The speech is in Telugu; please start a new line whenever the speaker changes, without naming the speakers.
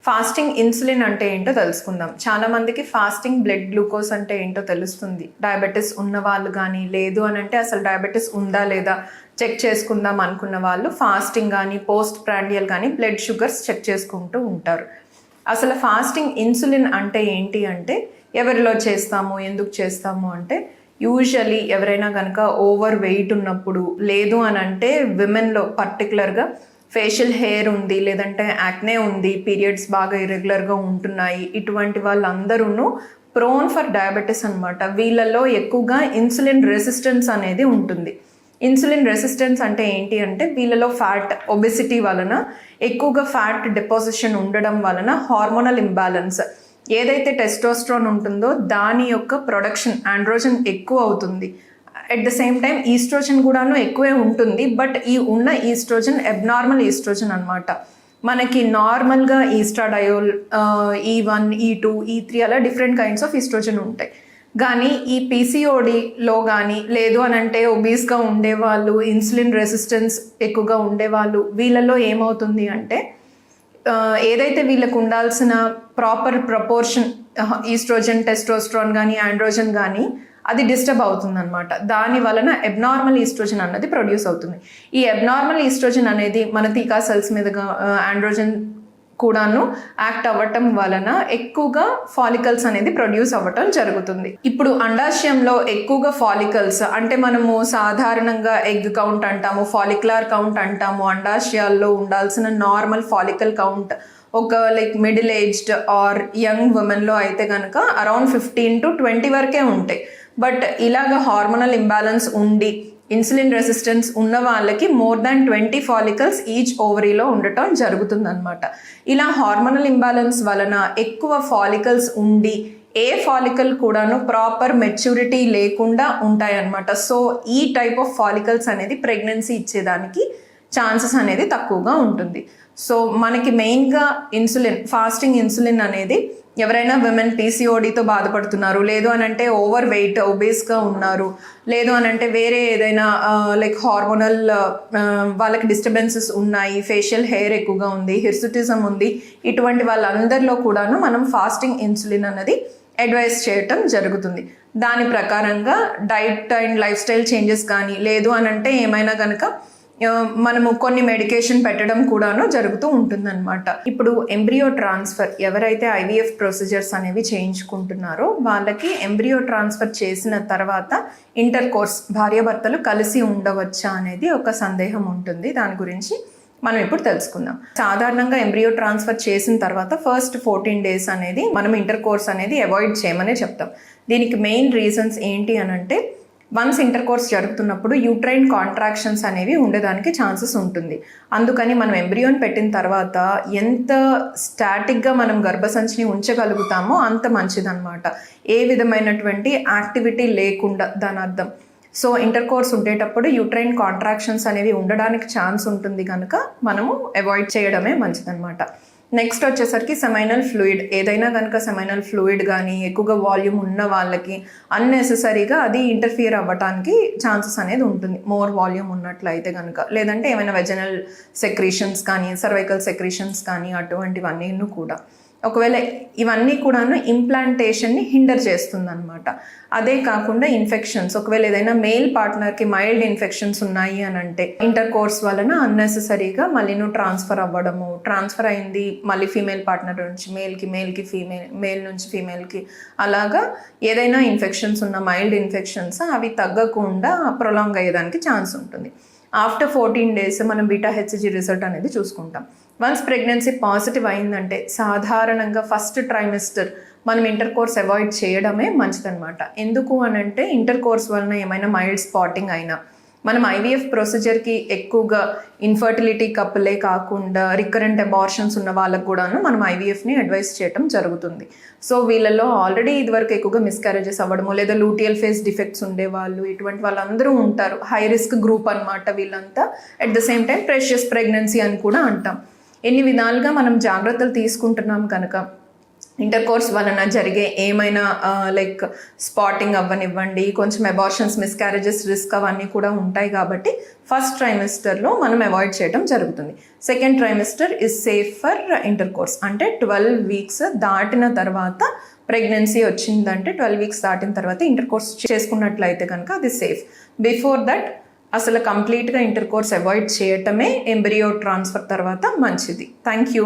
ఫాస్టింగ్ ఇన్సులిన్ అంటే ఏంటో తెలుసుకుందాం. చాలా మందికి ఫాస్టింగ్ బ్లడ్ గ్లూకోజ్ అంటే ఏంటో తెలుస్తుంది. డయాబెటీస్ ఉన్న వాళ్ళు కానీ, లేదు అని అంటే అసలు డయాబెటీస్ ఉందా లేదా చెక్ చేసుకుందాం అనుకున్న వాళ్ళు ఫాస్టింగ్ కానీ, పోస్ట్ ప్రాండియల్ కానీ బ్లడ్ షుగర్స్ చెక్ చేసుకుంటూ ఉంటారు. అసలు ఫాస్టింగ్ ఇన్సులిన్ అంటే ఏంటి అంటే ఎవరిలో చేస్తాము, ఎందుకు చేస్తాము అంటే యూజువలీ ఎవరైనా కనుక ఓవర్ వెయిట్ ఉన్నప్పుడు, లేదు అని అంటే విమెన్లో పర్టికులర్గా ఫేషియల్ హెయిర్ ఉంది, లేదంటే యాక్నే ఉంది, పీరియడ్స్ బాగా ఇరెగ్యులర్గా ఉంటున్నాయి, ఇటువంటి వాళ్ళందరూ ప్రోన్ ఫర్ డయాబెటీస్ అనమాట. వీళ్ళలో ఎక్కువగా ఇన్సులిన్ రెసిస్టెన్స్ అనేది ఉంటుంది. ఇన్సులిన్ రెసిస్టెన్స్ అంటే ఏంటి అంటే వీళ్ళలో ఫ్యాట్ ఒబెసిటీ వలన ఎక్కువగా ఫ్యాట్ డిపాజిషన్ ఉండడం వలన హార్మోనల్ ఇంబ్యాలెన్స్, ఏదైతే టెస్టోస్ట్రాన్ ఉంటుందో దాని యొక్క ప్రొడక్షన్ ఆండ్రోజన్ ఎక్కువ అవుతుంది. At the same time oestrogen కూడాను ఎక్కువే ఉంటుంది. బట్ ఈ ఉన్న ఈస్ట్రోజన్ అబ్నార్మల్ ఈస్ట్రోజన్ అనమాట. మనకి నార్మల్గా ఈస్ట్రాడయోల్, E1, E2, E3 అలా డిఫరెంట్ కైండ్స్ ఆఫ్ ఈస్ట్రోజన్ ఉంటాయి. కానీ ఈ పీసీఓడిలో కానీ, లేదు అని అంటే ఒబీస్గా ఉండేవాళ్ళు, ఇన్సులిన్ రెసిస్టెన్స్ ఎక్కువగా ఉండేవాళ్ళు, వీళ్ళలో ఏమవుతుంది అంటే ఏదైతే వీళ్ళకు ఉండాల్సిన ప్రాపర్ ప్రపోర్షన్ ఈస్ట్రోజన్, టెస్టోస్ట్రాన్ కానీ, ఆండ్రోజన్ కానీ అది డిస్టర్బ్ అవుతుంది అనమాట. దాని వలన అబ్నార్మల్ ఈస్ట్రోజన్ అన్నది ప్రొడ్యూస్ అవుతుంది. ఈ అబ్నార్మల్ ఈస్ట్రోజన్ అనేది మన టీకా సెల్స్ మీదుగా ఆండ్రోజన్ కూడాను యాక్ట్ అవ్వటం వలన ఎక్కువగా ఫాలికల్స్ అనేది ప్రొడ్యూస్ అవ్వటం జరుగుతుంది. ఇప్పుడు అండాశయంలో ఎక్కువగా ఫాలికల్స్ అంటే మనము సాధారణంగా ఎగ్ కౌంట్ అంటాము, ఫాలిక్యులర్ కౌంట్ అంటాము. అండాశయాల్లో ఉండాల్సిన నార్మల్ ఫాలికల్ కౌంట్ ఒక మిడిల్ ఏజ్డ్ ఆర్ యంగ్ ఉమెన్లో అయితే కనుక అరౌండ్ 15 to 20 వరకే ఉంటాయి. బట్ ఇలాగ హార్మోనల్ ఇంబ్యాలెన్స్ ఉండి ఇన్సులిన్ రెసిస్టెన్స్ ఉన్న వాళ్ళకి మోర్ దాన్ 20 ఫాలికల్స్ ఈచ్ ఓవరీలో ఉండటం జరుగుతుందన్నమాట. ఇలా హార్మోనల్ ఇంబ్యాలెన్స్ వలన ఎక్కువ ఫాలికల్స్ ఉండి ఏ ఫాలికల్ కూడాను ప్రాపర్ మెచ్యూరిటీ లేకుండా ఉంటాయన్నమాట. సో ఈ టైప్ ఆఫ్ ఫాలికల్స్ అనేది ప్రెగ్నెన్సీ ఇచ్చేదానికి ఛాన్సెస్ అనేది తక్కువగా ఉంటుంది. సో మనకి మెయిన్గా ఫాస్టింగ్ ఇన్సులిన్ అనేది ఎవరైనా విమెన్ పీసీఓడితో బాధపడుతున్నారు, లేదు అని అంటే ఓవర్ వెయిట్ ఒబేస్గా ఉన్నారు, లేదు అని అంటే వేరే ఏదైనా హార్మోనల్ వాళ్ళకి డిస్టర్బెన్సెస్ ఉన్నాయి, ఫేషియల్ హెయిర్ ఎక్కువగా ఉంది, హిర్సుటిజం ఉంది, ఇటువంటి వాళ్ళందరిలో కూడాను మనం ఫాస్టింగ్ ఇన్సులిన్ అన్నది అడ్వైస్ చేయటం జరుగుతుంది. దాని ప్రకారంగా diet and life style changes కానీ, లేదు అని అంటే ఏమైనా కనుక మనము కొన్ని మెడికేషన్ పెట్టడం కూడాను జరుగుతూ ఉంటుందన్నమాట. ఇప్పుడు ఎంబ్రియో ట్రాన్స్ఫర్ ఎవరైతే ఐవీఎఫ్ ప్రొసీజర్స్ అనేవి చేయించుకుంటున్నారో వాళ్ళకి ఎంబ్రియో ట్రాన్స్ఫర్ చేసిన తర్వాత ఇంటర్ కోర్స్ భార్యాభర్తలు కలిసి ఉండవచ్చా అనేది ఒక సందేహం ఉంటుంది. దాని గురించి మనం ఇప్పుడు తెలుసుకుందాం. సాధారణంగా ఎంబ్రియో ట్రాన్స్ఫర్ చేసిన తర్వాత ఫస్ట్ 14 days అనేది మనం ఇంటర్ కోర్స్ అనేది అవాయిడ్ చేయమనే చెప్తాం. దీనికి మెయిన్ రీజన్స్ ఏంటి అని అంటే వన్స్ ఇంటర్ కోర్స్ జరుగుతున్నప్పుడు యూట్రైన్ కాంట్రాక్షన్స్ అనేవి ఉండడానికి ఛాన్సెస్ ఉంటుంది. అందుకని మనం ఎంబ్రియోని పెట్టిన తర్వాత ఎంత స్టాటిక్గా మనం గర్భసంచిని ఉంచగలుగుతామో అంత మంచిదన్నమాట. ఏ విధమైనటువంటి యాక్టివిటీ లేకుండా దాని అర్థం. సో ఇంటర్ కోర్స్ ఉండేటప్పుడు యూట్రైన్ కాంట్రాక్షన్స్ అనేవి ఉండడానికి ఛాన్స్ ఉంటుంది కనుక మనము అవాయిడ్ చేయడమే మంచిదన్నమాట. నెక్స్ట్ వచ్చేసరికి సెమైనల్ ఫ్లూయిడ్, ఏదైనా కనుక సెమైనల్ ఫ్లూయిడ్ కానీ ఎక్కువగా వాల్యూమ్ ఉన్న వాళ్ళకి అన్నెసెసరీగా అది ఇంటర్ఫియర్ అవ్వటానికి ఛాన్సెస్ అనేది ఉంటుంది. మోర్ వాల్యూమ్ ఉన్నట్లయితే కనుక, లేదంటే ఏమైనా వెజనల్ సెక్రీషన్స్ కానీ, సర్వైకల్ సెక్రీషన్స్ కానీ అటువంటివన్నీ కూడా. ఒకవేళ ఇవన్నీ కూడాను ఇంప్లాంటేషన్ని హిండర్ చేస్తుంది అనమాట. అదే కాకుండా ఇన్ఫెక్షన్స్, ఒకవేళ ఏదైనా మేల్ పార్ట్నర్కి మైల్డ్ ఇన్ఫెక్షన్స్ ఉన్నాయి అని అంటే ఇంటర్ కోర్స్ వలన అన్నెసెసరీగా మళ్ళీ ట్రాన్స్ఫర్ అవ్వడము, ట్రాన్స్ఫర్ అయింది మళ్ళీ ఫీమేల్ పార్ట్నర్ నుంచి మేల్కి మేల్ నుంచి ఫీమేల్కి, అలాగా ఏదైనా ఇన్ఫెక్షన్స్ ఉన్న మైల్డ్ ఇన్ఫెక్షన్స్ అవి తగ్గకుండా ప్రొలాంగ్ అయ్యేదానికి ఛాన్స్ ఉంటుంది. ఆఫ్టర్ 14 days మనం బీటా హెచ్సిజీ రిజల్ట్ అనేది చూసుకుంటాం. వన్స్ ప్రెగ్నెన్సీ పాజిటివ్ అయిందంటే సాధారణంగా ఫస్ట్ ట్రైమిస్టర్ మనం ఇంటర్ కోర్స్ అవాయిడ్ చేయడమే మంచిదన్నమాట. ఎందుకు అని అంటే ఇంటర్ కోర్స్ వలన ఏమైనా మైల్డ్ స్పాటింగ్ అయినా, మనం ఐవీఎఫ్ ప్రొసీజర్కి ఎక్కువగా ఇన్ఫర్టిలిటీ కపులే కాకుండా రికరెంట్ అబార్షన్స్ ఉన్న వాళ్ళకు కూడాను మనం ఐవీఎఫ్ని అడ్వైస్ చేయడం జరుగుతుంది. సో వీళ్ళలో ఆల్రెడీ ఇదివరకు ఎక్కువగా మిస్క్యారేజెస్ అవ్వడము, లేదా లూటియల్ ఫేస్ డిఫెక్ట్స్ ఉండేవాళ్ళు, ఇటువంటి వాళ్ళందరూ ఉంటారు. హై రిస్క్ గ్రూప్ అనమాట వీళ్ళంతా. At the same time precious pregnancy అని కూడా అంటాం. ఎన్ని విధాలుగా మనం జాగ్రత్తలు తీసుకుంటున్నాం కనుక ఇంటర్ కోర్స్ వలన జరిగే ఏమైనా లైక్ స్పాటింగ్ అవ్వనివ్వండి, కొంచెం అబార్షన్స్, మిస్క్యారేజెస్ రిస్క్ అవన్నీ కూడా ఉంటాయి కాబట్టి ఫస్ట్ ట్రైమిస్టర్లో మనం అవాయిడ్ చేయడం జరుగుతుంది. Second trimester is safe for inter course. అంటే 12 వీక్స్ దాటిన తర్వాత ప్రెగ్నెన్సీ వచ్చిందంటే 12 వీక్స్ దాటిన తర్వాత ఇంటర్ కోర్స్ చేసుకున్నట్లయితే కనుక అది సేఫ్. బిఫోర్ దట్ అసలు కంప్లీట్గా ఇంటర్ కోర్స్ అవాయిడ్ చేయటమే ఎంబ్రియో ట్రాన్స్ఫర్ తర్వాత మంచిది. Thank you.